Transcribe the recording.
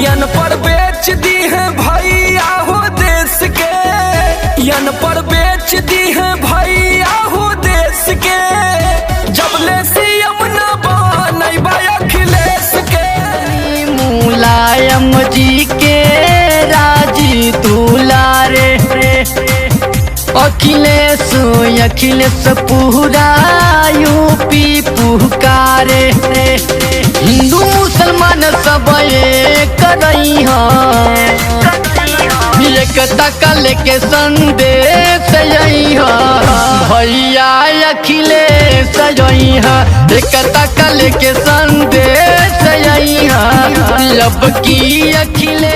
यन पर बेच दी है भैया हो देश के, यन पर बेच दी है भैया हो देश के। जब ले सीएम न बनैबा अखिलेश के। मुलायम जी के राजी दुलारे अखिलेश अखिलेश पूरा यूपी पुकारे। हिंदू मुसलमान सब एक रही एकता का लेके संदेश यही भैया अखिलेश यही एकता का लेके संदेश यही अब की अखिलेश।